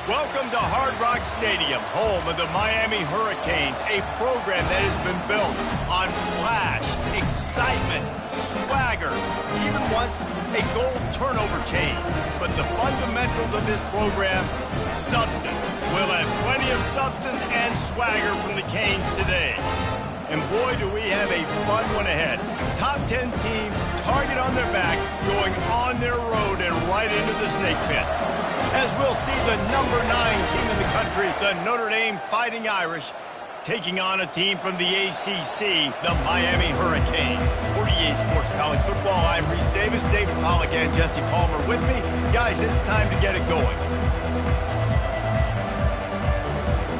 Welcome to Hard Rock Stadium, home of the Miami Hurricanes, a program that has been built on flash, excitement, swagger, even once a goal turnover chain. But the fundamentals of this program, substance. We'll have plenty of substance and swagger from the Canes today. And boy, do we have a fun one ahead. Top 10 team, target on their back, going on their road and right into the snake pit. As we'll see the number 9 team in the country, the Notre Dame Fighting Irish, taking on a team from the ACC, the Miami Hurricanes. 48 Sports College Football, I'm Reese Davis, David Pollack and Jesse Palmer with me. Guys, it's time to get it going.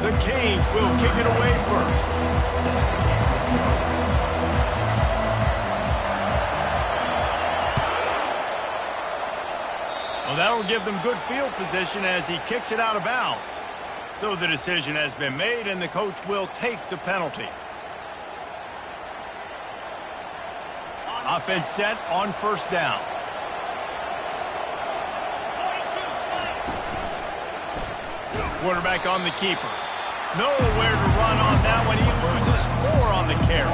The Canes will kick it away first. Well, that will give them good field position as he kicks it out of bounds. So the decision has been made, and the coach will take the penalty. Offense set on first down. Quarterback on the keeper. Nowhere to run on that one. He loses 4 on the carry.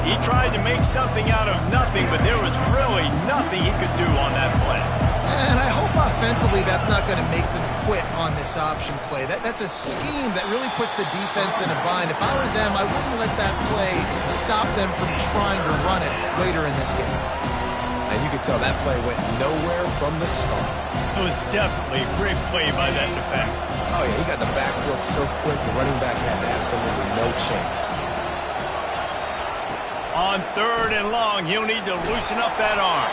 He tried to make something out of nothing, but there was really nothing he could do on that play. And I hope offensively that's not going to make them quit on this option play. That's a scheme that really puts the defense in a bind. If I were them, I wouldn't let that play stop them from trying to run it later in this game. And you can tell that play went nowhere from the start. It was definitely a great play by that defender. Oh, yeah, he got the backfield so quick, the running back had absolutely no chance. On 3rd and long, he'll need to loosen up that arm.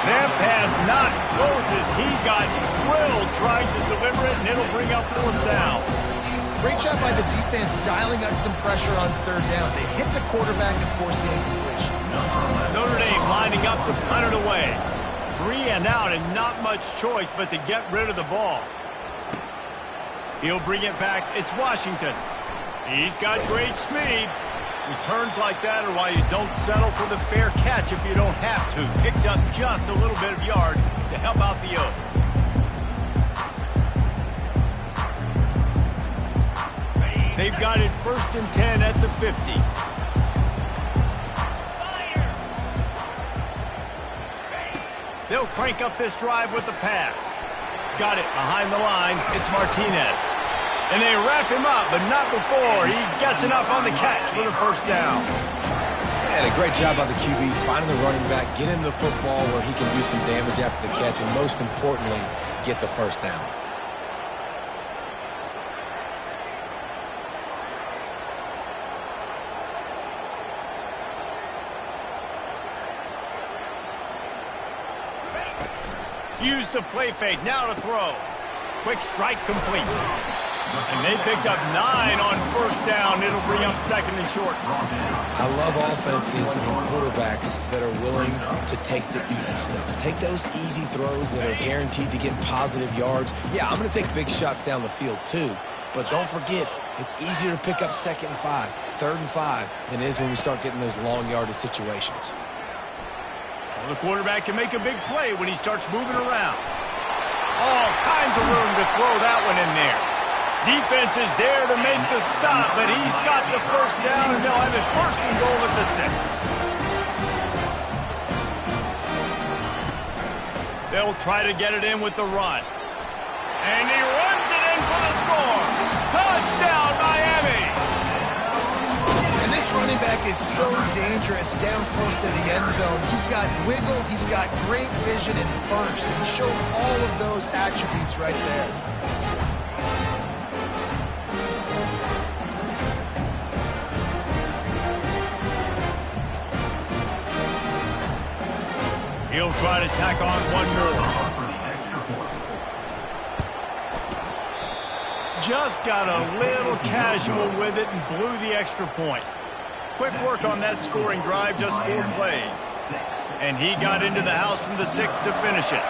That pass not close as he got drilled trying to deliver it, and it'll bring up 4th down. Great job by the defense dialing up some pressure on 3rd down. They hit the quarterback and forced the incompletion. Notre Dame lining up to punt it away. 3 and out and not much choice but to get rid of the ball. He'll bring it back. It's Washington. He's got great speed. Returns like that are why you don't settle for the fair catch if you don't have to. Picks up just a little bit of yards to help out the Oak. They've got it 1st and 10 at the 50. They'll crank up this drive with the pass. Got it behind the line. It's Martinez. And they wrap him up, but not before he gets enough on the catch for the 1st down. And a great job by the QB, finding the running back, get him the football where he can do some damage after the catch, and most importantly, get the 1st down. Use the play fake, now to throw. Quick strike complete. And they picked up 9 on 1st down. It'll bring up 2nd and short. I love offenses and quarterbacks that are willing to take the easy stuff. Take those easy throws that are guaranteed to get positive yards. Yeah, I'm going to take big shots down the field too. But don't forget, it's easier to pick up 2nd and 5, 3rd and 5 than it is when we start getting those long yardage situations. Well, the quarterback can make a big play when he starts moving around. All kinds of room to throw that one in there. Defense is there to make the stop, but he's got the 1st down, and they'll have it 1st and goal at the 6. They'll try to get it in with the run. And he runs it in for the score. Touchdown, Miami! And this running back is so dangerous down close to the end zone. He's got wiggle, he's got great vision and burst. And he showed all of those attributes right there. He'll try to tack on one more. Just got a little casual with it and blew the extra point. Quick work on that scoring drive, just 4 plays. And he got into the house from the 6 to finish it.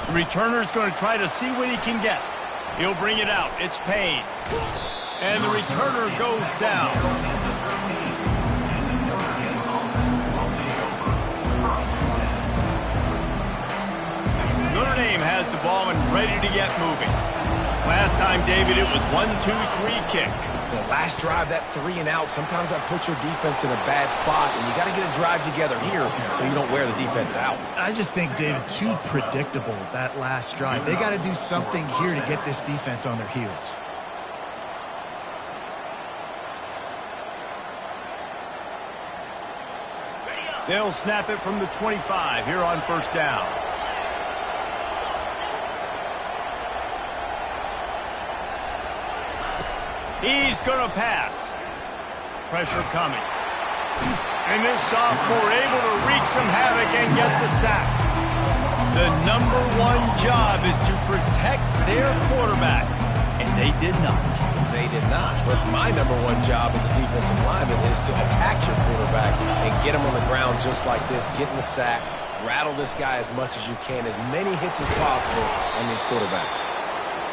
The returner's going to try to see what he can get. He'll bring it out. It's Payne. And the returner goes down. Dame has the ball and ready to get moving. Last time, David, it was 1-2-3 kick. The last drive, that 3 and out, sometimes that puts your defense in a bad spot, and you got to get a drive together here so you don't wear the defense out. I just think, David, too predictable, that last drive. They got to do something here to get this defense on their heels. They'll snap it from the 25 here on first down. He's going to pass. Pressure coming. And this sophomore able to wreak some havoc and get the sack. The #1 job is to protect their quarterback, and they did not. They did not. But my #1 job as a defensive lineman is to attack your quarterback and get him on the ground just like this, get in the sack, rattle this guy as much as you can, as many hits as possible on these quarterbacks.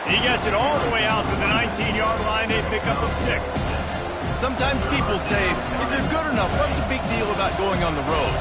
He gets it all the way out to the 19-yard line, a pickup of 6. Sometimes people say, if you're good enough, what's the big deal about going on the road?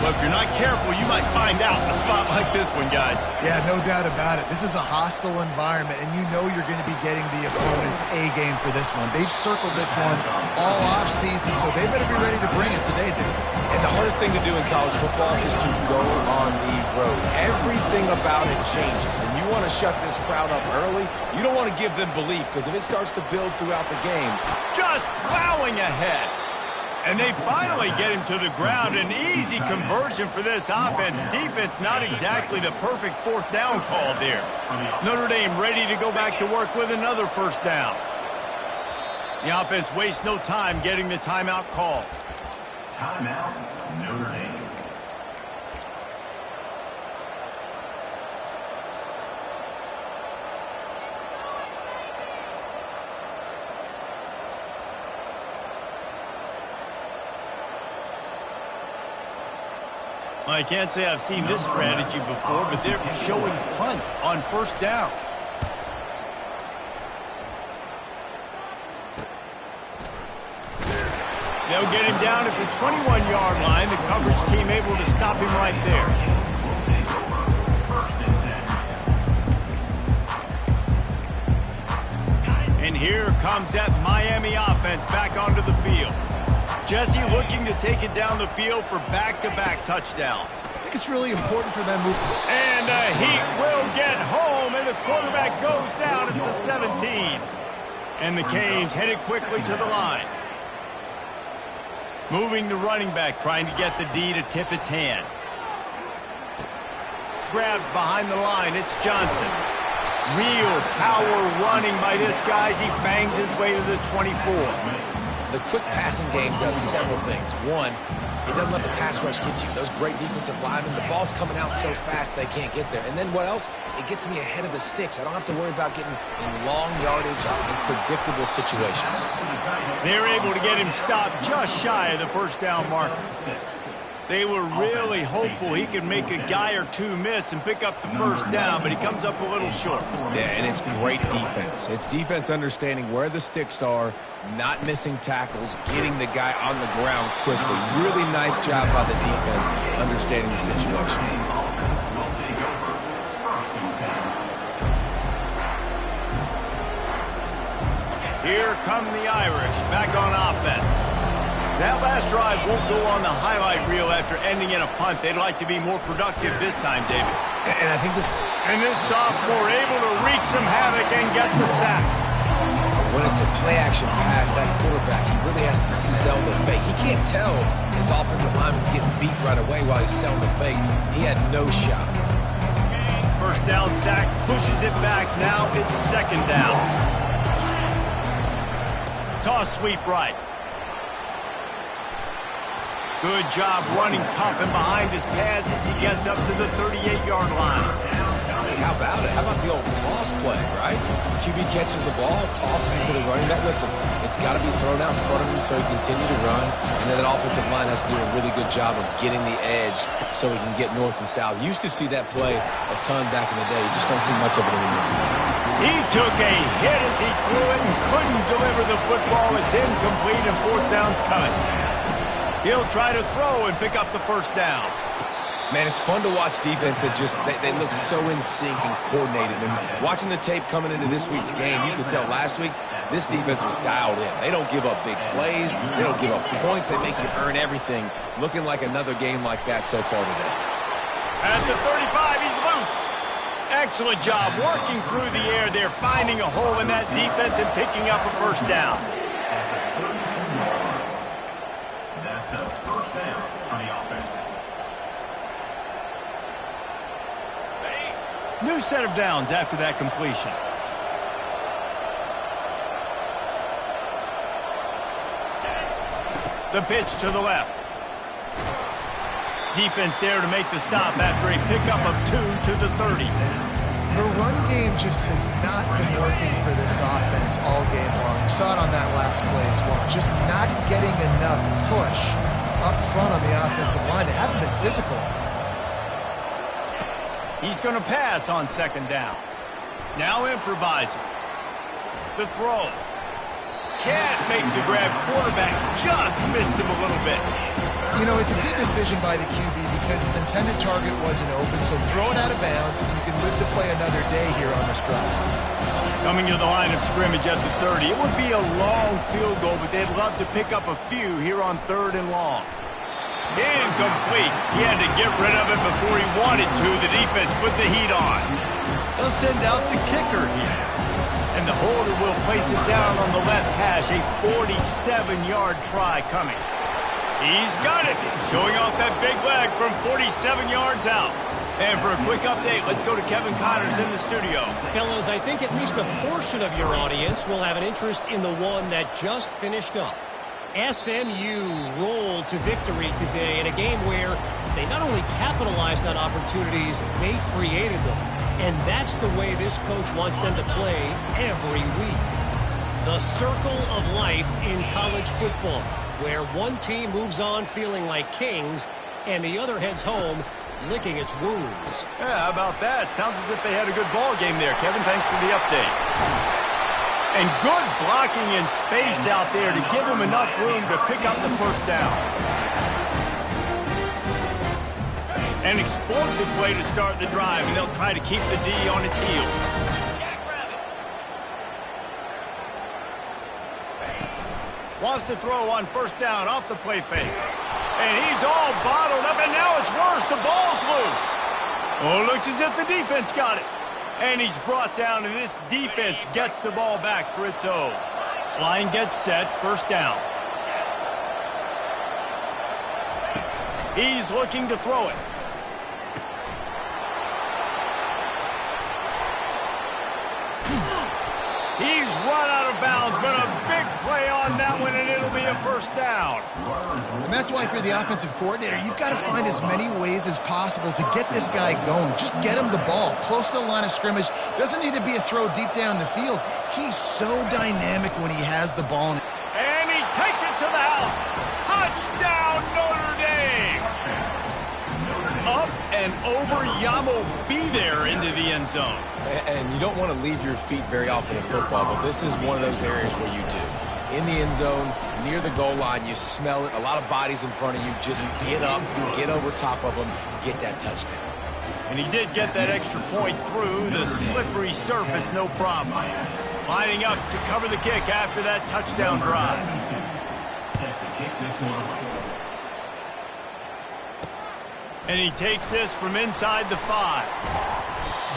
Well, if you're not careful, you might find out in a spot like this one, guys. Yeah, no doubt about it. This is a hostile environment, and you know you're going to be getting the opponent's A-game for this one. They've circled this one all off-season, so they better be ready to bring it today, dude. And the hardest thing to do in college football is to go on the road. Everything about it changes, and you want to shut this crowd up early. You don't want to give them belief, because if it starts to build throughout the game. Just plowing ahead. And they finally get him to the ground. An easy conversion for this offense. Defense not exactly the perfect fourth down call there. Notre Dame ready to go back to work with another first down. The offense wastes no time getting the timeout call. Timeout, Notre Dame. I can't say I've seen this strategy before, but they're showing punt on first down. They'll get him down at the 21-yard line. The coverage team able to stop him right there. And here comes that Miami offense back onto the field. Jesse looking to take it down the field for back-to-back touchdowns. I think it's really important for them moving. And the Heat will get home, and the quarterback goes down at the 17. And the Canes headed quickly to the line. Moving the running back, trying to get the D to tip its hand. Grabbed behind the line, it's Johnson. Real power running by this guy as he bangs his way to the 24. The quick passing game does several things. One, it doesn't let the pass rush get you. Those great defensive linemen, the ball's coming out so fast they can't get there. And then what else? It gets me ahead of the sticks. I don't have to worry about getting in long yardage in predictable situations. They're able to get him stopped just shy of the first down marker. They were really hopeful he could make a guy or two miss and pick up the first down, but he comes up a little short. Yeah, and it's great defense. It's defense understanding where the sticks are, not missing tackles, getting the guy on the ground quickly. Really nice job by the defense understanding the situation. Here come the Irish back on offense. That last drive won't go on the highlight reel after ending in a punt. They'd like to be more productive this time, David. And I think this sophomore able to wreak some havoc and get the sack. When it's a play-action pass, that quarterback, he really has to sell the fake. He can't tell his offensive lineman's getting beat right away while he's selling the fake. He had no shot. First down sack pushes it back. Now it's second down. Toss sweep right. Good job running tough and behind his pads as he gets up to the 38-yard line. Hey, how about it? How about the old toss play, right? QB catches the ball, tosses it to the running back. Listen, it's got to be thrown out in front of him so he can continue to run. And then that offensive line has to do a really good job of getting the edge so he can get north and south. You used to see that play a ton back in the day. You just don't see much of it anymore. He took a hit as he threw it and couldn't deliver the football. It's incomplete and fourth down's coming. He'll try to throw and pick up the first down. Man, it's fun to watch defense that just, they look so in sync and coordinated. And watching the tape coming into this week's game, you could tell last week this defense was dialed in. They don't give up big plays. They don't give up points. They make you earn everything. Looking like another game like that so far today. At the 35, he's loose. Excellent job working through the air there, finding a hole in that defense and picking up a first down. That's a first down for the offense. New set of downs after that completion. The pitch to the left. Defense there to make the stop after a pickup of 2 to the 30. The run game just has not been working for this offense all game long. You saw it on that last play as well. Just not getting enough push up front on the offensive line. They haven't been physical. He's going to pass on second down. Now improvising. The throw. Can't make the grab. Quarterback just missed him a little bit. You know, it's a good decision by the QB because his intended target wasn't open, so throw it out of bounds, and you can live to play another day here on this drive. Coming to the line of scrimmage at the 30. It would be a long field goal, but they'd love to pick up a few here on 3rd and long. Incomplete. He had to get rid of it before he wanted to. The defense put the heat on. They'll send out the kicker here. And the holder will place it down on the left hash. A 47-yard try coming. He's got it. Showing off that big leg from 47 yards out. And for a quick update, let's go to Kevin Connors in the studio. Fellas, I think at least a portion of your audience will have an interest in the one that just finished up. SMU rolled to victory today in a game where they not only capitalized on opportunities, they created them. And that's the way this coach wants them to play every week. The circle of life in college football, where one team moves on feeling like kings and the other heads home licking its wounds. Yeah, how about that? Sounds as if they had a good ball game there. Kevin, thanks for the update. And good blocking in space out there to give him enough room to pick up the first down. An explosive play to start the drive, and they'll try to keep the D on its heels. Wants to throw on first down off the play fake. And he's all bottled up, and now it's worse. The ball's loose. Oh, looks as if the defense got it. And he's brought down, and this defense gets the ball back for its own. Line gets set, first down. He's looking to throw it. He's run out of bounds, but a big play on that one, and it'll be a first down. And that's why, for the offensive coordinator, you've got to find as many ways as possible to get this guy going. Just get him the ball close to the line of scrimmage. Doesn't need to be a throw deep down the field. He's so dynamic when he has the ball. And he takes it to the house. Touchdown, Notre Dame. Up and over Yamo be there into the end zone. And you don't want to leave your feet very often in football, but this is one of those areas where you do. In the end zone, near the goal line, you smell it. A lot of bodies in front of you. Just get up, get over top of them, get that touchdown. And he did get that extra point through the slippery surface, no problem. Lining up to cover the kick after that touchdown drive. Set to kick this one away. And he takes this from inside the 5.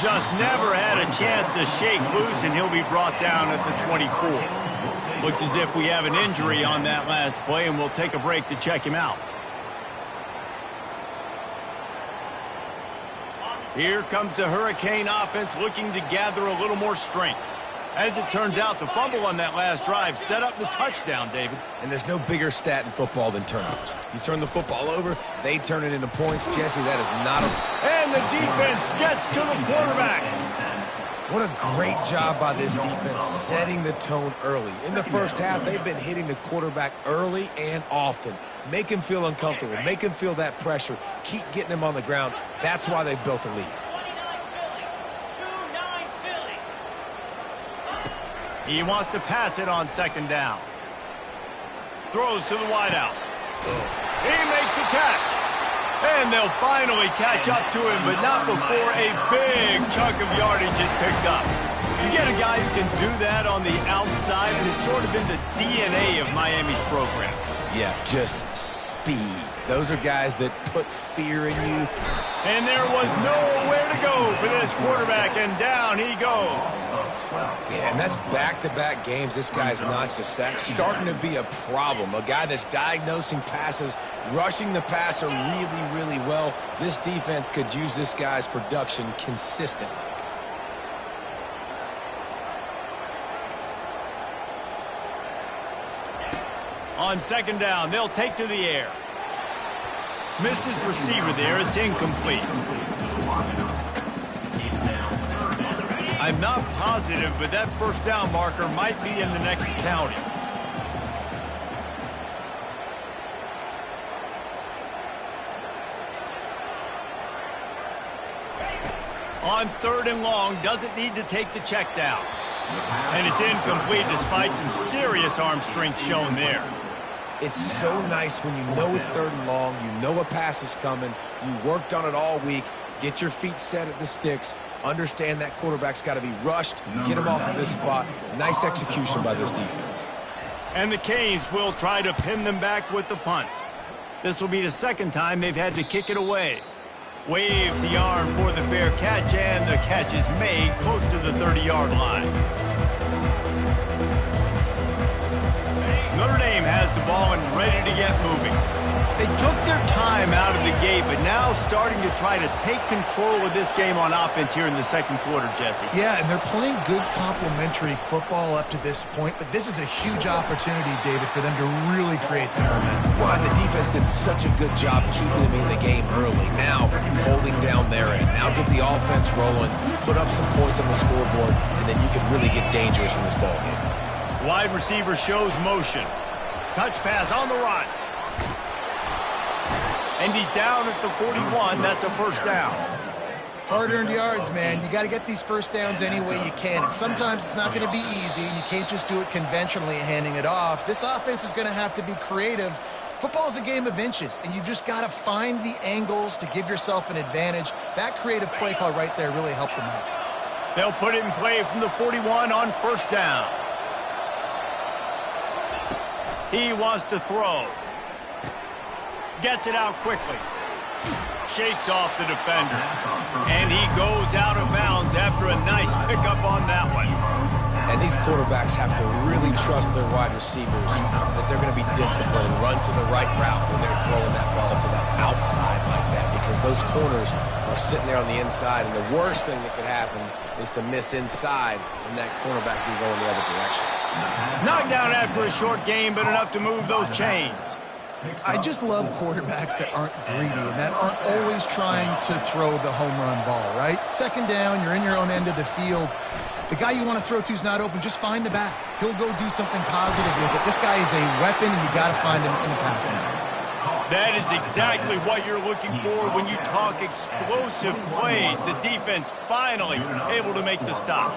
Just never had a chance to shake loose, and he'll be brought down at the 24. Looks as if we have an injury on that last play, and we'll take a break to check him out. Here comes the Hurricane offense looking to gather a little more strength. As it turns out, the fumble on that last drive set up the touchdown, David. And there's no bigger stat in football than turnovers. You turn the football over, they turn it into points. Jesse, that is not a... And the defense gets to the quarterback. What a great job by this defense setting the tone early. In the first half, they've been hitting the quarterback early and often. Make him feel uncomfortable. Make him feel that pressure. Keep getting him on the ground. That's why they've built a lead. He wants to pass it on second down. Throws to the wideout. He makes the catch. And they'll finally catch up to him, but not before a big chunk of yardage is picked up. You get a guy who can do that on the outside, and it's sort of in the DNA of Miami's program. Yeah, just speed. Those are guys that put fear in you. And there was nowhere to go for this quarterback, and down he goes. Yeah, and that's back-to-back games this guy's notched a sack. Starting to be a problem. A guy that's diagnosing passes, rushing the passer really, really well. This defense could use this guy's production consistently. On second down, they'll take to the air. Missed his receiver there. It's incomplete. I'm not positive, but that first down marker might be in the next county. On third and long, doesn't need to take the check down. And it's incomplete despite some serious arm strength shown there. It's so nice when you know it's third and long, you know a pass is coming, you worked on it all week, get your feet set at the sticks, understand that quarterback's got to be rushed, get him off of this spot. Nice execution by this defense. And the Canes will try to pin them back with the punt. This will be the second time they've had to kick it away. Waves the arm for the fair catch, and the catch is made close to the 30-yard line. Notre Dame has the ball and ready to get moving. They took their time out of the gate, but now starting to try to take control of this game on offense here in the second quarter, Jesse. Yeah, and they're playing good complementary football up to this point, but this is a huge opportunity, David, for them to really create some momentum. Well, and the defense did such a good job keeping him in the game early. Now, holding down their end. Now get the offense rolling, put up some points on the scoreboard, and then you can really get dangerous in this ballgame. Wide receiver shows motion. Touch pass on the run. And he's down at the 41. That's a first down. Hard-earned yards, man. You got to get these first downs any way you can. And sometimes it's not going to be easy, and you can't just do it conventionally handing it off. This offense is going to have to be creative. Football is a game of inches, and you've just got to find the angles to give yourself an advantage. That creative play call right there really helped them out. They'll put it in play from the 41 on first down. He wants to throw. Gets it out quickly. Shakes off the defender. And he goes out of bounds after a nice pickup on that one. And these quarterbacks have to really trust their wide receivers that they're going to be disciplined and run to the right route when they're throwing that ball to the outside like that, because those corners are sitting there on the inside, and the worst thing that could happen is to miss inside when that cornerback can go in the other direction. Knocked down after a short game, but enough to move those chains. I just love quarterbacks that aren't greedy and that aren't always trying to throw the home run ball, right? Second down, you're in your own end of the field. The guy you want to throw to is not open. Just find the back. He'll go do something positive with it. This guy is a weapon, and you got to find him in the passing game. That is exactly what you're looking for when you talk explosive plays. The defense finally able to make the stop.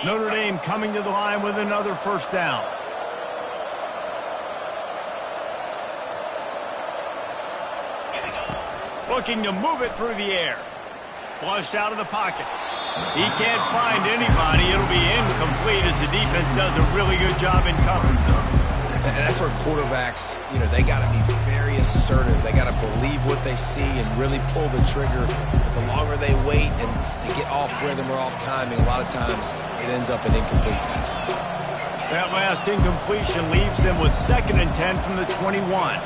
Notre Dame coming to the line with another first down. Looking to move it through the air. Flushed out of the pocket. He can't find anybody. It'll be incomplete as the defense does a really good job in coverage. And that's where quarterbacks, they got to be very assertive. They got to believe what they see and really pull the trigger. But the longer they wait and they get off rhythm or off timing, a lot of times it ends up in incomplete passes. That last incompletion leaves them with 2nd and 10 from the 21.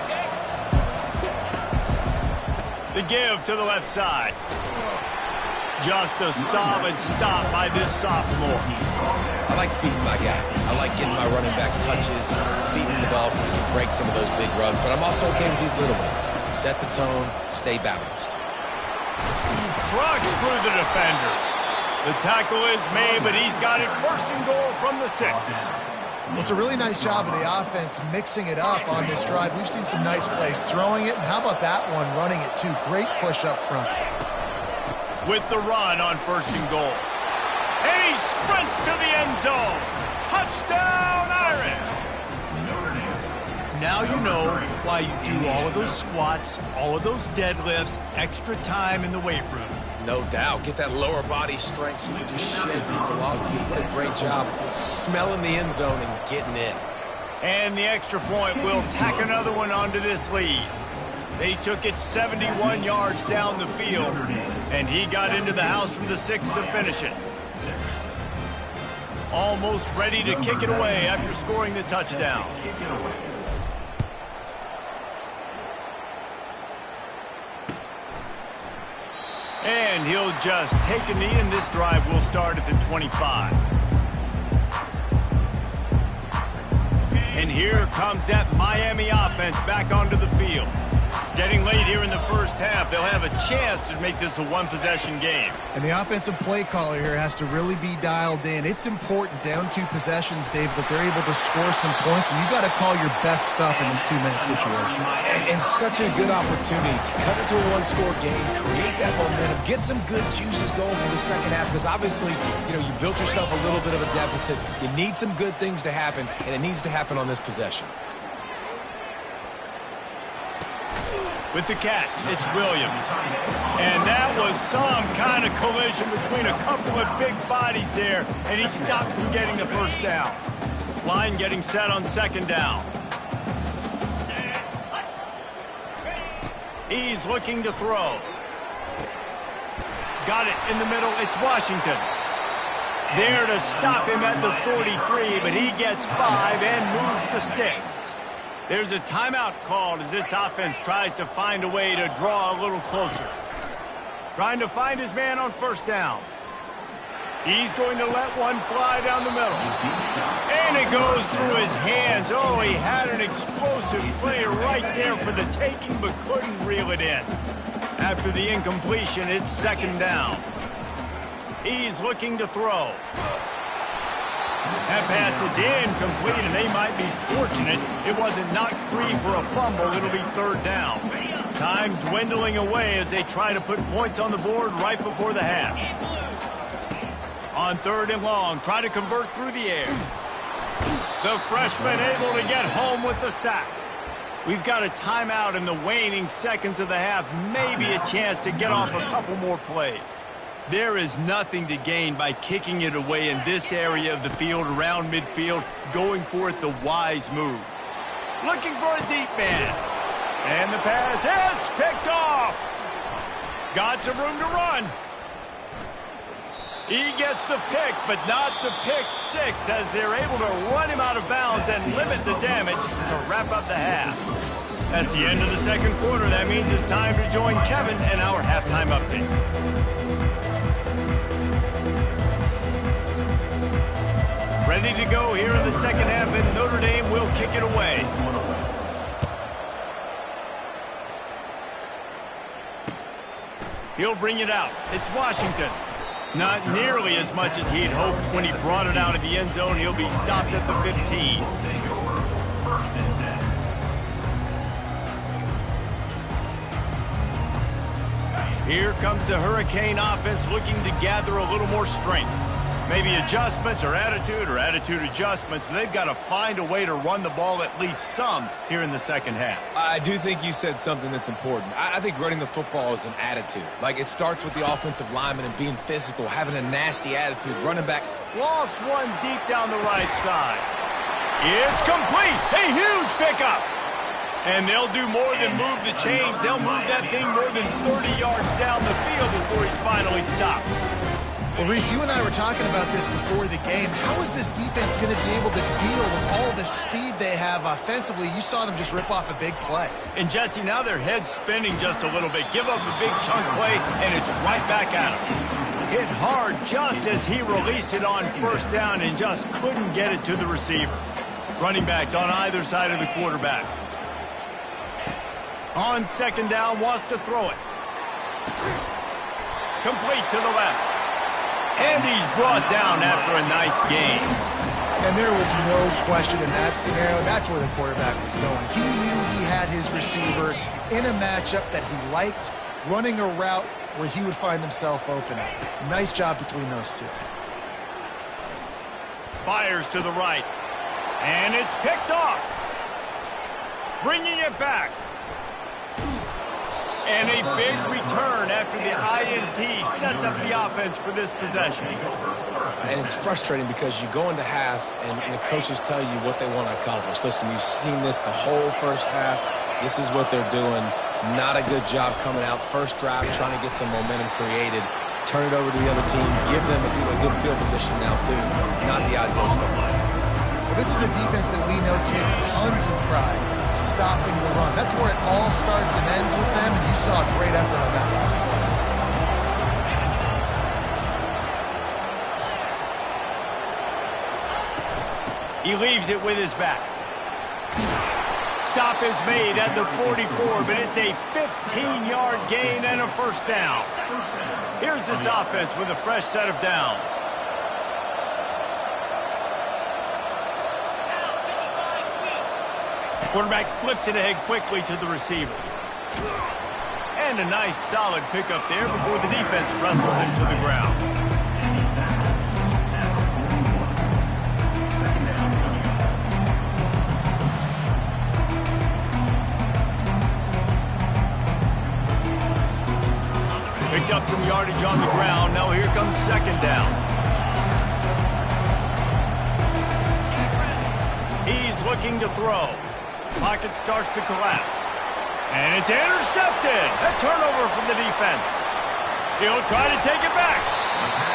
The give to the left side. Just a solid stop by this sophomore. I like feeding my guy. I like getting my running back touches, feeding the ball so he can break some of those big runs. But I'm also okay with these little ones. Set the tone, stay balanced. Trucks through the defender. The tackle is made, but he's got it first and goal from the 6. Well, it's a really nice job of the offense mixing it up on this drive. We've seen some nice plays throwing it, and how about that one running it too? Great push up front. With the run on first and goal. And he sprints to the end zone. Touchdown, Irish! Now you know why you do all of those squats, all of those deadlifts, extra time in the weight room. No doubt. Get that lower body strength so you can just shed people off. You did a great job smelling the end zone and getting in. And the extra point will tack another one onto this lead. They took it 71 yards down the field, and he got into the house from the 6 to finish it. Almost ready to kick it away after scoring the touchdown. And he'll just take a knee, and this drive will start at the 25. And here comes that Miami offense back onto the field. Getting late here in the first half, they'll have a chance to make this a one-possession game. And the offensive play caller here has to really be dialed in. It's important down 2 possessions, Dave, that they're able to score some points, and you got to call your best stuff in this 2-minute situation. And such a good opportunity to cut into a one-score game, create that momentum, get some good juices going for the second half, because obviously, you know, you built yourself a little bit of a deficit. You need some good things to happen, and it needs to happen on this possession. With the catch, it's Williams. And that was some kind of collision between a couple of big bodies there, and he stopped from getting the first down. Line getting set on second down. He's looking to throw. Got it in the middle. It's Washington. There to stop him at the 43, but he gets 5 and moves the sticks. There's a timeout called as this offense tries to find a way to draw a little closer. Trying to find his man on first down. He's going to let one fly down the middle. And it goes through his hands. Oh, he had an explosive play right there for the taking, but couldn't reel it in. After the incompletion, it's second down. He's looking to throw. That pass is incomplete, and they might be fortunate it wasn't knocked free for a fumble. It'll be third down. Time dwindling away as they try to put points on the board right before the half. On third and long, try to convert through the air. The freshman able to get home with the sack. We've got a timeout in the waning seconds of the half. Maybe a chance to get off a couple more plays. There is nothing to gain by kicking it away in this area of the field around midfield, going for it the wise move. Looking for a deep man. And the pass hits, picked off. Got some room to run. He gets the pick, but not the pick 6 as they're able to run him out of bounds and limit the damage to wrap up the half. That's the end of the second quarter. That means it's time to join Kevin in our halftime update. Ready to go here in the second half, and Notre Dame will kick it away. He'll bring it out. It's Washington. Not nearly as much as he'd hoped when he brought it out of the end zone. He'll be stopped at the 15. Here comes the Hurricane offense looking to gather a little more strength. Maybe adjustments or attitude adjustments, but they've got to find a way to run the ball at least some here in the second half. I do think you said something that's important. I think running the football is an attitude. Like, it starts with the offensive lineman and being physical, having a nasty attitude, running back. Lost one deep down the right side. It's complete. A huge pickup. And they'll do more than move the chains. They'll move that thing more than 30 yards down the field before he's finally stopped. Well, Reese, you and I were talking about this before the game. How is this defense going to be able to deal with all the speed they have offensively? You saw them just rip off a big play. And, Jesse, now their head's spinning just a little bit. Give up a big chunk play, and it's right back at him. Hit hard just as he released it on first down and just couldn't get it to the receiver. Running backs on either side of the quarterback. On second down, wants to throw it. Complete to the left. And he's brought down after a nice gain. And there was no question in that scenario. That's where the quarterback was going. He knew he had his receiver in a matchup that he liked, running a route where he would find himself open. Nice job between those two. Fires to the right. And it's picked off. bringing it back. And a big return after the INT sets up the offense for this possession. And it's frustrating because you go into half and the coaches tell you what they want to accomplish. Listen, you've seen this the whole first half. This is what they're doing. Not a good job coming out. First drive, trying to get some momentum created. Turn it over to the other team. Give them a good field position now, too. Not the ideal start. Well, this is a defense that we know takes tons of pride stopping the run. That's where it all starts and ends with them, and you saw a great effort on that last play. He leaves it with his back. Stop is made at the 44, but it's a 15-yard gain and a first down. Here's this offense with a fresh set of downs. Quarterback flips it ahead quickly to the receiver. And a nice solid pickup there before the defense wrestles him to the ground. Picked up some yardage on the ground. Now here comes second down. He's looking to throw. Pocket starts to collapse. And it's intercepted. A turnover from the defense. He'll try to take it back.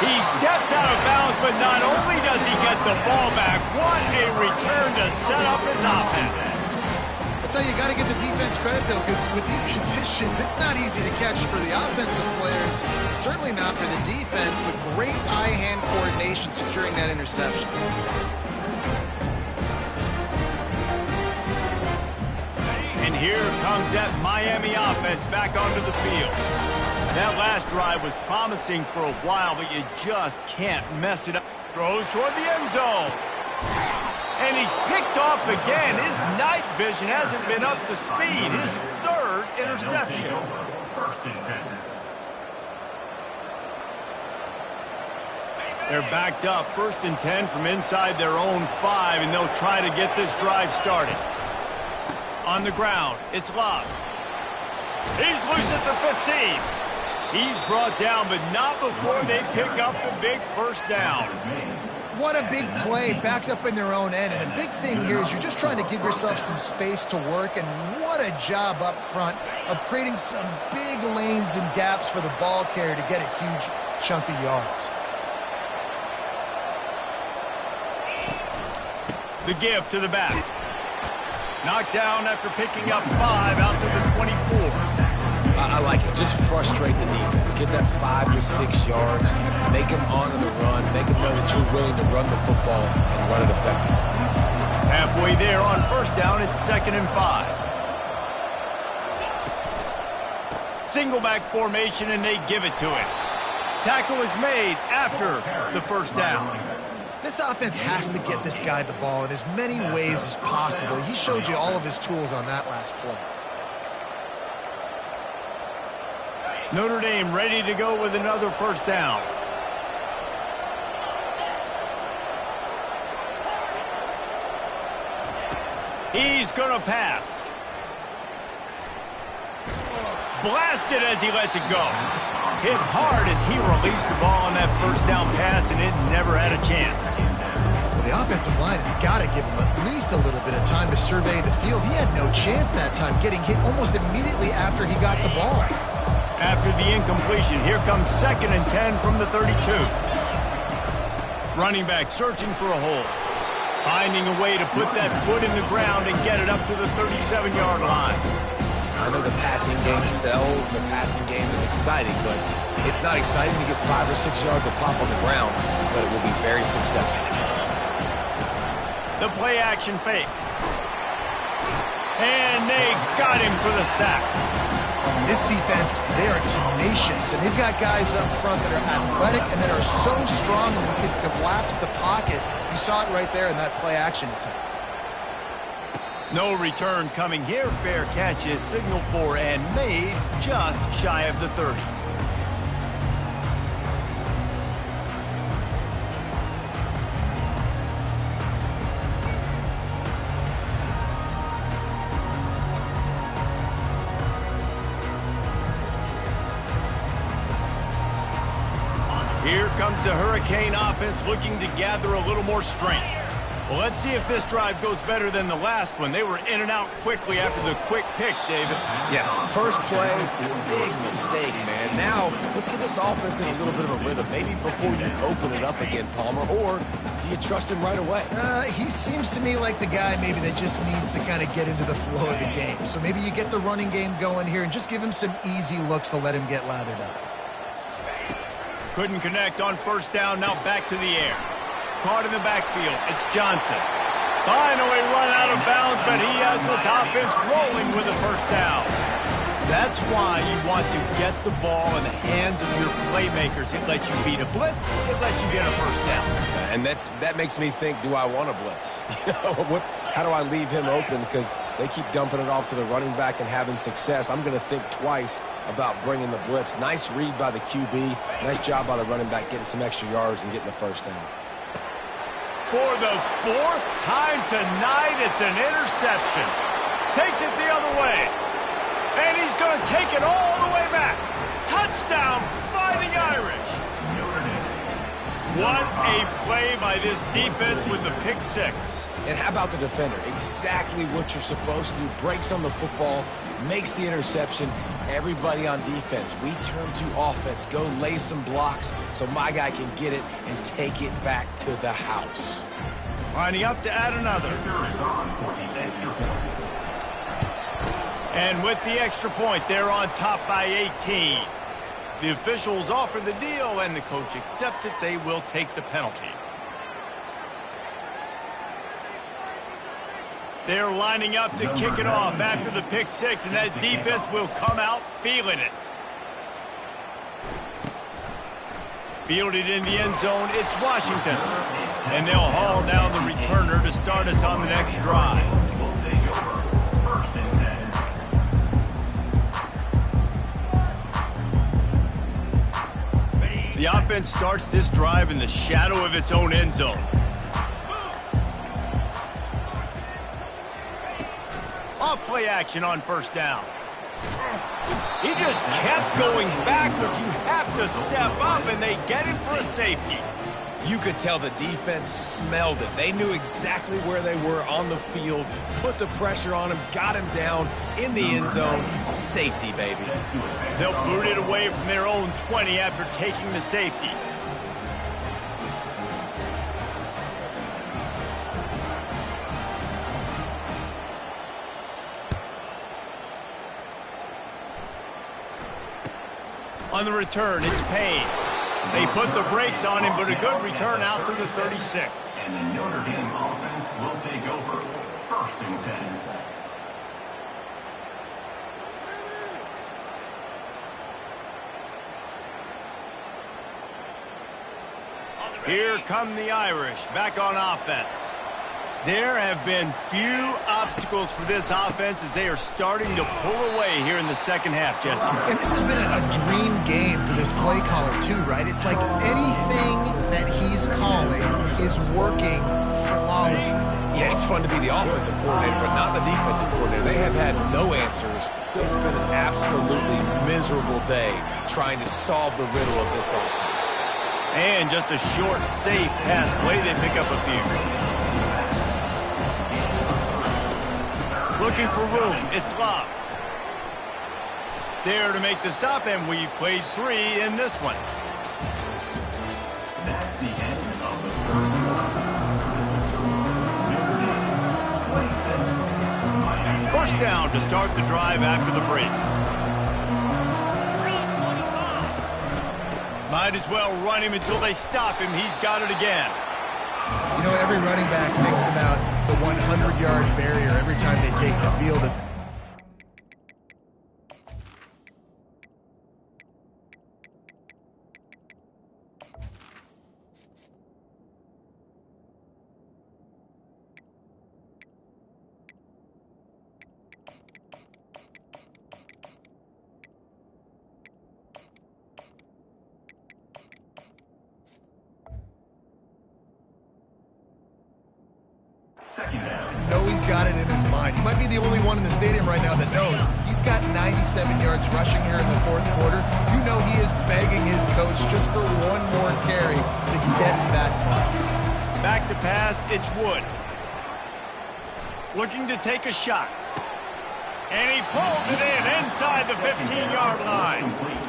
He steps out of bounds, but not only does he get the ball back, what a return to set up his offense. That's how you got to give the defense credit, though, because with these conditions, it's not easy to catch for the offensive players. Certainly not for the defense, but great eye-hand coordination securing that interception. And here comes that Miami offense back onto the field. That last drive was promising for a while, but you just can't mess it up. Throws toward the end zone. And he's picked off again. His night vision hasn't been up to speed. His third interception. They're backed up 1st and 10 from inside their own 5, and they'll try to get this drive started. On the ground, it's Love. He's loose at the 15. He's brought down, but not before they pick up the big first down. What a big play, backed up in their own end. And a big thing here is you're just trying to give yourself some space to work, and what a job up front of creating some big lanes and gaps for the ball carrier to get a huge chunk of yards. The give to the back. Knocked down after picking up 5 out to the 24. I like it. Just frustrate the defense. Get that 5 to 6 yards. Make them honor the run. Make them know that you're willing to run the football and run it effectively. Halfway there on first down, it's 2nd and 5. Single back formation, and they give it to him. Tackle is made after the first down. This offense has to get this guy the ball in as many ways as possible. He showed you all of his tools on that last play. Notre Dame ready to go with another first down. He's going to pass. Blasted as he lets it go. Hit hard as he released the ball on that first down pass, and it never had a chance. Well, the offensive line has got to give him at least a little bit of time to survey the field. He had no chance that time, getting hit almost immediately after he got the ball. After the incompletion, here comes 2nd and 10 from the 32. Running back searching for a hole. Finding a way to put that foot in the ground and get it up to the 37-yard line. I know the passing game sells, the passing game is exciting, but it's not exciting to get 5 or 6 yards of pop on the ground, but it will be very successful. The play action fake. And they got him for the sack. This defense, they are tenacious, and they've got guys up front that are athletic and that are so strong and we can collapse the pocket. You saw it right there in that play action attempt. No return coming here. Fair catch is signaled for and made just shy of the 30. Here comes the Hurricane offense looking to gather a little more strength. Well, let's see if this drive goes better than the last one. They were in and out quickly after the quick pick, David. Yeah, first play, big mistake, man. Now, let's get this offense in a little bit of a rhythm. Maybe before you open it up again, Palmer, or do you trust him right away? He seems to me like the guy maybe that just needs to kind of get into the flow of the game. So maybe you get the running game going here and just give him some easy looks to let him get lathered up. Couldn't connect on first down, now back to the air. Caught in the backfield, it's Johnson. Finally run out of bounds, but he has this offense rolling with a first down. That's why you want to get the ball in the hands of your playmakers. It lets you beat a blitz, it lets you get a first down. And that makes me think, do I want a blitz? How do I leave him open? Because they keep dumping it off to the running back and having success. I'm going to think twice about bringing the blitz. Nice read by the QB. Nice job by the running back getting some extra yards and getting the first down. For the fourth time tonight, it's an interception. Takes it the other way. And he's going to take it all the way back. Touchdown, Fighting Irish. What a play by this defense with the pick six. And how about the defender? Exactly what you're supposed to do. Breaks on the football, makes the interception. Everybody on defense, we turn to offense. Go lay some blocks so my guy can get it and take it back to the house. Lining up to add another. And with the extra point, they're on top by 18. The officials offer the deal, and the coach accepts it. They will take the penalty. They're lining up to kick it off after the pick six, and that defense will come out feeling it. Fielded in the end zone, it's Washington. And they'll haul down the returner to start us on the next drive. The offense starts this drive in the shadow of its own end zone. Off-play action on first down. He just kept going backwards. You have to step up, and they get it for a safety. You could tell the defense smelled it. They knew exactly where they were on the field, put the pressure on him, got him down in the end zone. Safety, baby. They'll boot it away from their own 20 after taking the safety. On the return, it's Payne. They put the brakes on him, but a good return out to the 36. And the Notre Dame offense will take over. First and 10. Here come the Irish back on offense. There have been few obstacles for this offense as they are starting to pull away here in the second half, Jesse. And this has been a dream game for this play caller, too, right? It's like anything that he's calling is working flawlessly. Yeah, it's fun to be the offensive coordinator, but not the defensive coordinator. They have had no answers. It's been an absolutely miserable day trying to solve the riddle of this offense. And just a short, safe pass play, they pick up a few. Looking for room, it's Love. There to make the stop, and we've played 3 in this one. That's the end of the third quarter. First down to start the drive after the break. Might as well run him until they stop him. He's got it again. You know, every running back thinks about the 100-yard barrier every time they take the field. Know he's got it in his mind. He might be the only one in the stadium right now that knows he's got 90 97 yards rushing here in the fourth quarter. You know he is begging his coach just for one more carry to get that ball. Back to pass, it's Wood. Looking to take a shot. And he pulls it in inside the 15-yard line.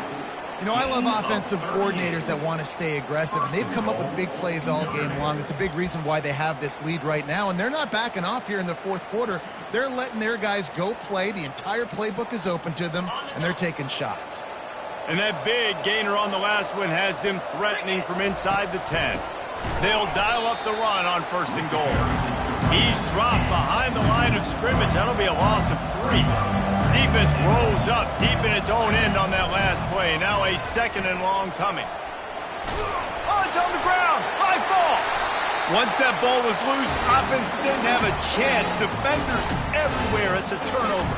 You know, I love offensive coordinators that want to stay aggressive, and they've come up with big plays all game long. It's a big reason why they have this lead right now, and they're not backing off here in the fourth quarter. They're letting their guys go play. The entire playbook is open to them, and they're taking shots. And that big gainer on the last one has them threatening from inside the 10. They'll dial up the run on first and goal. He's dropped behind the line of scrimmage. That'll be a loss of 3. Defense rolls up deep in its own end on that last play. Now a second and long coming. Oh, it's on the ground. Live ball. Once that ball was loose, offense didn't have a chance. Defenders everywhere. It's a turnover.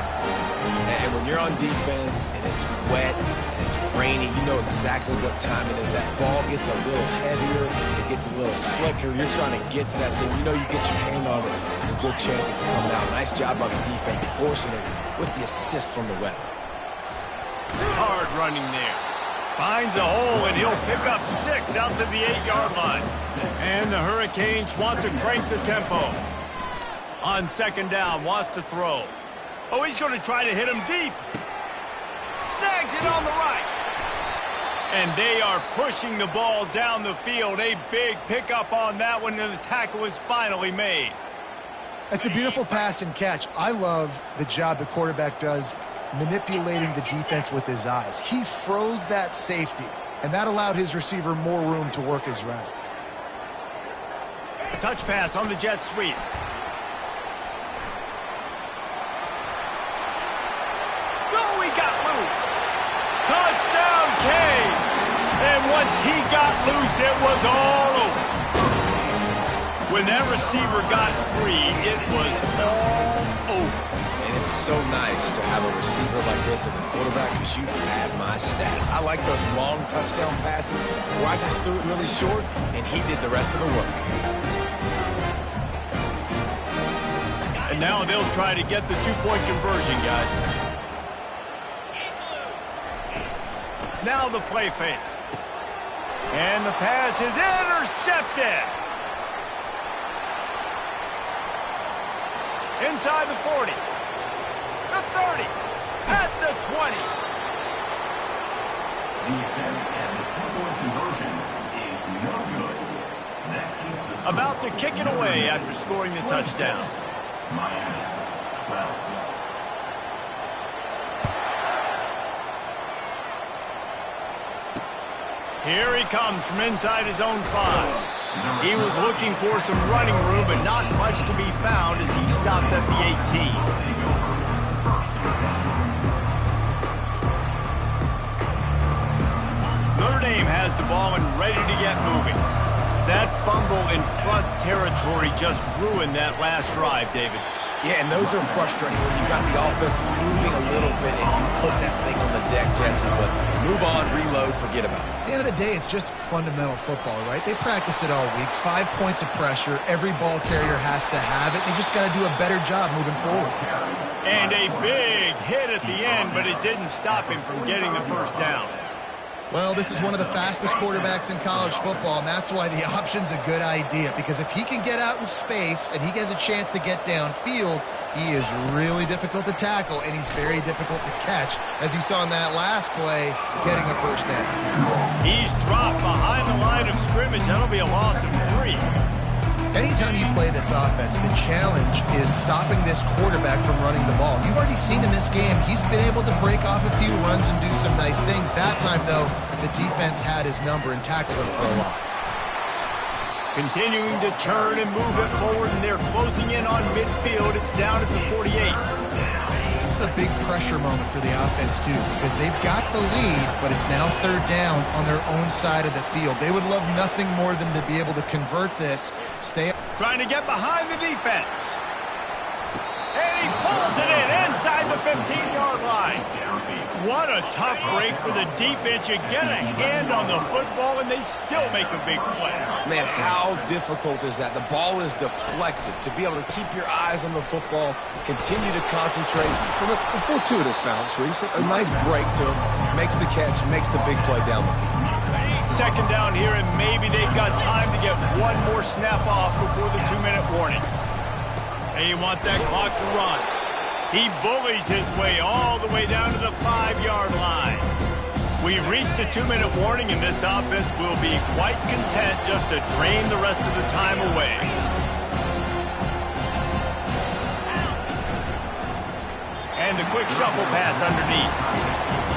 And when you're on defense and it's wet and it's rainy, you know exactly what time it is. That ball gets a little heavier, it gets a little slicker. You're trying to get to that thing. You know you get your hand on it, there's a good chance it's coming out. Nice job by the defense forcing it with the assist from the weather. Hard running there. Finds a hole, and he'll pick up 6 out to the 8-yard line. And the Hurricanes want to crank the tempo. On second down, wants to throw. Oh, he's going to try to hit him deep. Snags it on the right. And they are pushing the ball down the field. A big pickup on that one, and the tackle is finally made. It's a beautiful pass and catch. I love the job the quarterback does manipulating the defense with his eyes. He froze that safety, and that allowed his receiver more room to work his route. A touch pass on the jet sweep. Oh, he got loose. Touchdown, Canes. And once he got loose, it was all over. When that receiver got free, it was all over. And it's so nice to have a receiver like this as a quarterback because you had my stats. I like those long touchdown passes where I just threw it really short and he did the rest of the work. And now they'll try to get the two-point conversion, guys. Now the play fake. And the pass is intercepted. Inside the 40. The 30. At the 20. The attempt at the two-point conversion is no good. That keeps the score. About to kick it away after scoring the touchdown. Miami, 12. Here he comes from inside his own 5. He was looking for some running room, but not much to be found as he stopped at the 18. Notre Dame has the ball and ready to get moving. That fumble in plus territory just ruined that last drive, David. Yeah, and those are frustrating when you got the offense moving a little bit and you put that thing on the deck, Jesse. But move on, reload, forget about it. At the end of the day, it's just fundamental football, right? They practice it all week. 5 points of pressure. Every ball carrier has to have it. They just got to do a better job moving forward. And a big hit at the end, but it didn't stop him from getting the first down. Well, this is one of the fastest quarterbacks in college football, and that's why the option's a good idea. Because if he can get out in space and he has a chance to get downfield, he is really difficult to tackle, and he's very difficult to catch, as you saw in that last play, getting a first down. He's dropped behind the line of scrimmage. That'll be a loss of 3. Anytime you play this offense, the challenge is stopping this quarterback from running the ball. You've already seen in this game, he's been able to break off a few runs and do some nice things. That time, though, the defense had his number and tackled him for a loss. Continuing to turn and move it forward, and they're closing in on midfield. It's down at the 48. This is a big pressure moment for the offense, too, because they've got the lead, but it's now third down on their own side of the field. They would love nothing more than to be able to convert this. Trying to get behind the defense. And he pulls it in inside the 15-yard line. What a tough break for the defense. You get a hand on the football, and they still make a big play. Man, how difficult is that? The ball is deflected. To be able to keep your eyes on the football, continue to concentrate from a fortuitous bounce, Reese. A nice break to him. Makes the catch, makes the big play down the field. Second down here, and maybe they've got time to get one more snap off before the 2-minute warning. They want that clock to run. He bullies his way all the way down to the 5-yard line. We've reached the 2-minute warning, and this offense will be quite content just to drain the rest of the time away. And the quick shuffle pass underneath.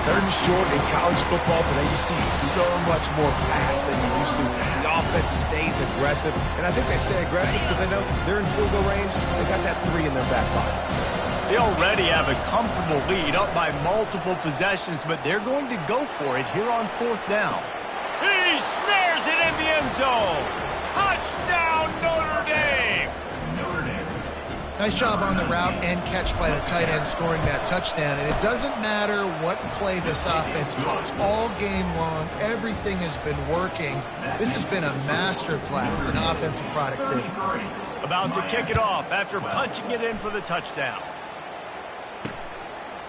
Third and short in college football today, you see so much more pass than you used to. The offense stays aggressive, and I think they stay aggressive because they know they're in field goal range. They got that 3 in their back pocket. They already have a comfortable lead up by multiple possessions, but they're going to go for it here on 4th down. He snares it in the end zone. Touchdown, Notre Dame. Nice job on the route and catch by the tight end scoring that touchdown. And it doesn't matter what play this offense calls. All game long, everything has been working. This has been a masterclass in offensive productivity. About to kick it off after punching it in for the touchdown.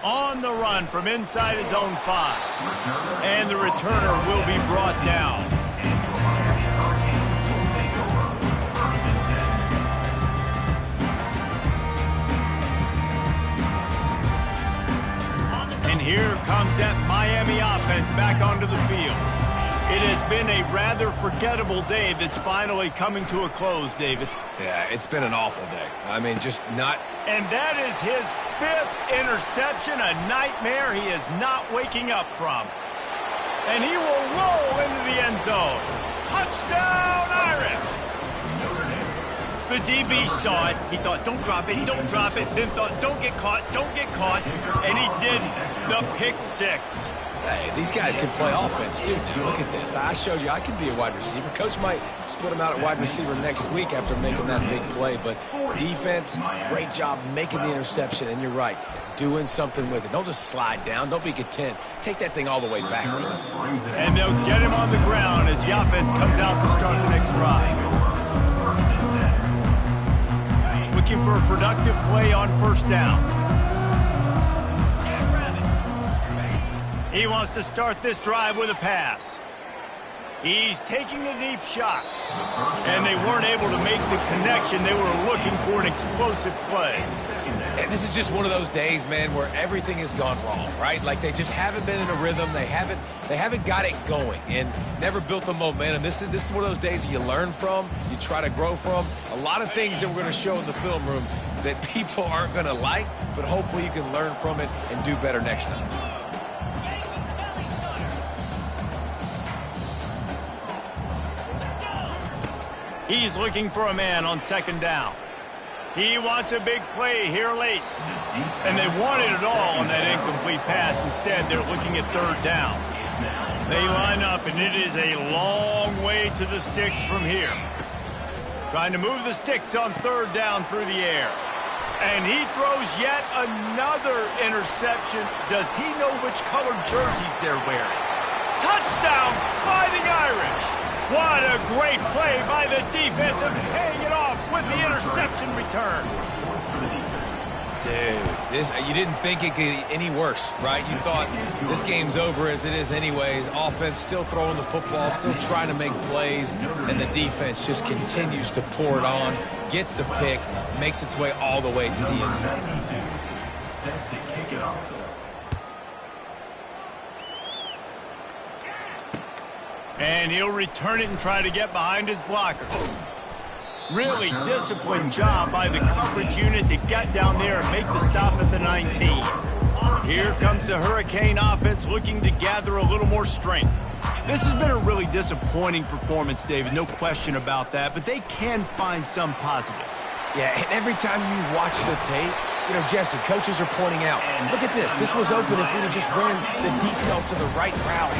On the run from inside his own 5. And the returner will be brought down. And here comes that Miami offense back onto the field. It has been a rather forgettable day that's finally coming to a close, David. Yeah, it's been an awful day. I mean, just not... And that is his 5th interception, a nightmare he is not waking up from. And he will roll into the end zone. Touchdown, Irish! The DB saw it. He thought, don't drop it, don't drop it. Then thought, don't get caught, don't get caught. And he didn't. The pick 6. Hey, these guys can play offense, too. Now, look at this. I showed you I can be a wide receiver. Coach might split him out at wide receiver next week after making that big play. But defense, great job making the interception. And you're right, doing something with it. Don't just slide down. Don't be content. Take that thing all the way back. Really. And they'll get him on the ground as the offense comes out to start the next drive. Looking for a productive play on 1st down. He wants to start this drive with a pass. He's taking a deep shot. And they weren't able to make the connection. They were looking for an explosive play. And this is just one of those days, man, where everything has gone wrong, right? Like they just haven't been in a rhythm. They haven't got it going and never built the momentum. This is one of those days that you learn from, you try to grow from. A lot of things that we're going to show in the film room that people aren't going to like, but hopefully you can learn from it and do better next time. He's looking for a man on 2nd down. He wants a big play here late. And they wanted it all on that incomplete pass. Instead, they're looking at 3rd down. They line up, and it is a long way to the sticks from here. Trying to move the sticks on 3rd down through the air. And he throws yet another interception. Does he know which colored jerseys they're wearing? Touchdown, Fighting Irish! What a great play by the defense and paying it off with the interception return. Dude, you didn't think it could get any worse, right? You thought this game's over as it is anyways. Offense still throwing the football, still trying to make plays, and the defense just continues to pour it on, gets the pick, makes its way all the way to the end zone. Set to kick it off. And he'll return it and try to get behind his blocker. Really disciplined job by the coverage unit to get down there and make the stop at the 19. Here comes the Hurricane offense looking to gather a little more strength. This has been a really disappointing performance, David, no question about that, but they can find some positives. Yeah, and every time you watch the tape, you know, Jesse, coaches are pointing out, look at this. This was open if we'd have just ran the details to the right route,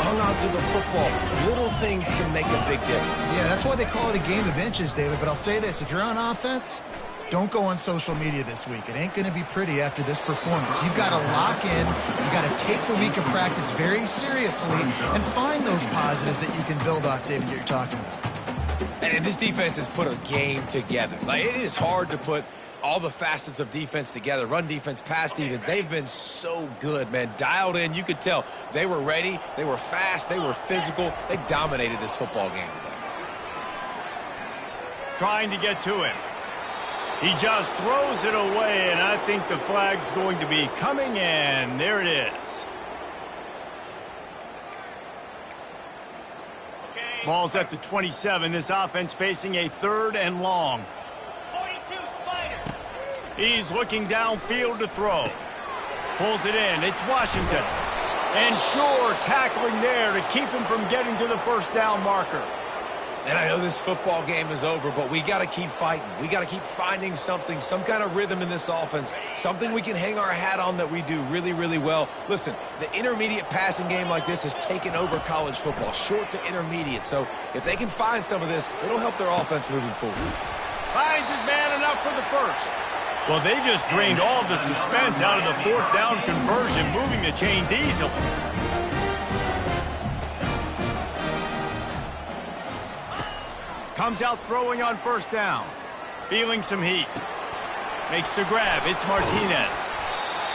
hung on to the football. Little things can make a big difference. Yeah, that's why they call it a game of inches, David. But I'll say this, if you're on offense, don't go on social media this week. It ain't going to be pretty after this performance. You've got to lock in. You've got to take the week of practice very seriously and find those positives that you can build off, David, that you're talking about. And this defense has put a game together. Like, it is hard to put all the facets of defense together. Run defense, pass defense. They've been so good, man. Dialed in. You could tell they were ready. They were fast. They were physical. They dominated this football game today. Trying to get to him. He just throws it away, and I think the flag's going to be coming in. There it is. Ball's at the 27. This offense facing a 3rd and long. 42, Spider. He's looking downfield to throw. Pulls it in. It's Washington. And sure, tackling there to keep him from getting to the first down marker. And I know this football game is over, but we got to keep fighting. We got to keep finding something, some kind of rhythm in this offense, something we can hang our hat on that we do really, really well. Listen, the intermediate passing game like this has taken over college football, short to intermediate. So if they can find some of this, it'll help their offense moving forward. Finds his man enough for the first. Well, they just drained all the suspense out of the 4th down conversion, moving the chains easily. Comes out throwing on 1st down. Feeling some heat. Makes the grab. It's Martinez.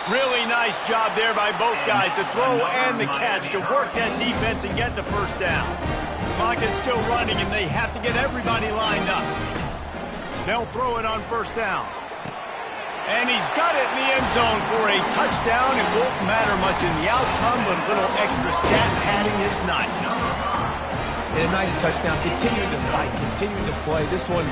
Really nice job there by both guys to throw and the catch to work that defense and get the 1st down. Clock is still running, and they have to get everybody lined up. They'll throw it on 1st down. And he's got it in the end zone for a touchdown. It won't matter much in the outcome, but a little extra stat padding is nice. And a nice touchdown, continuing to fight, continuing to play. This one,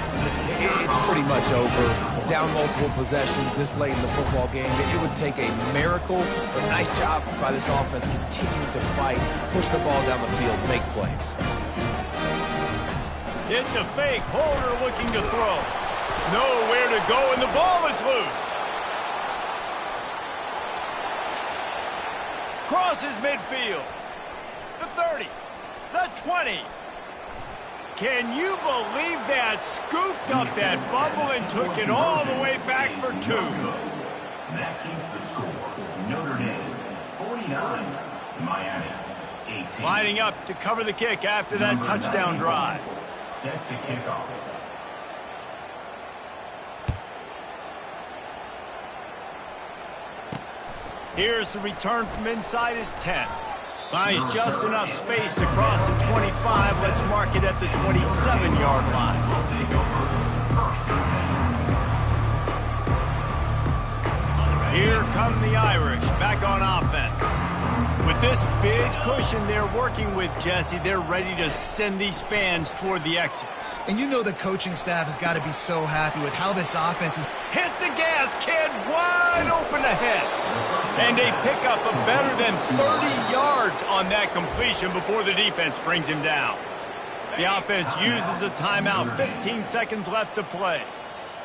it's pretty much over. Down multiple possessions this late in the football game. It would take a miracle, but nice job by this offense continuing to fight, push the ball down the field, make plays. It's a fake. Holder looking to throw. Nowhere to go, and the ball is loose. Crosses midfield. The 30. The 20. Can you believe that? Scooped up that fumble and took it all the way back for 2. That keeps the score. Notre Dame 49, Miami 18. Lining up to cover the kick after that touchdown drive. Set to kick off. Here's the return from inside his 10. Buys just enough space to cross the 25. Let's mark it at the 27-yard line. Here come the Irish back on offense. With this big cushion they're working with, Jesse, they're ready to send these fans toward the exits. And you know the coaching staff has got to be so happy with how this offense is. Hit the gas, kid, wide open ahead. And a pickup of better than 30 yards on that completion before the defense brings him down. The offense uses a timeout, 15 seconds left to play.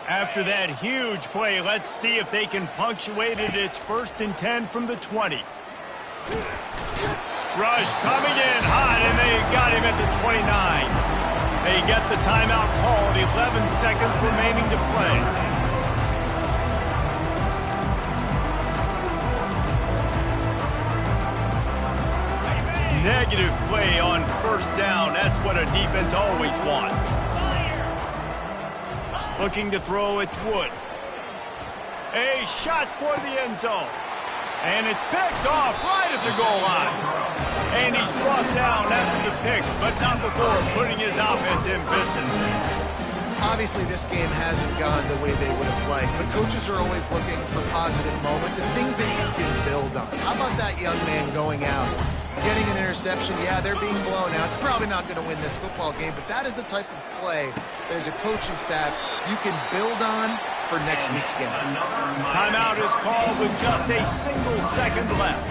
After that huge play, let's see if they can punctuate it. It's 1st and 10 from the 20. Rush coming in hot, and they got him at the 29. They get the timeout called, 11 seconds remaining to play. Negative play on 1st down. That's what a defense always wants. Looking to throw, it's Wood. A shot toward the end zone. And it's picked off right at the goal line. And he's brought down after the pick, but not before putting his offense in business. Obviously, this game hasn't gone the way they would have liked, but coaches are always looking for positive moments and things that you can build on. How about that young man going out, getting an interception? Yeah, they're being blown out. They're probably not going to win this football game, but that is the type of play that as a coaching staff you can build on for next week's game. Timeout is called with just a single second left.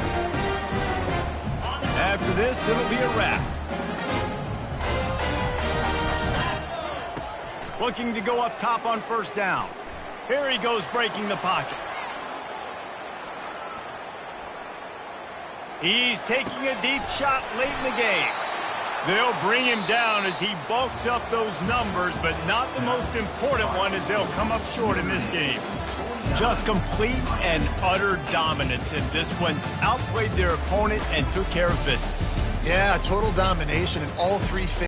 After this, it'll be a wrap. Looking to go up top on 1st down. Here he goes breaking the pocket. He's taking a deep shot late in the game. They'll bring him down as he bulks up those numbers, but not the most important one as they'll come up short in this game. Just complete and utter dominance in this one. Outplayed their opponent and took care of business. Yeah, total domination in all three phases.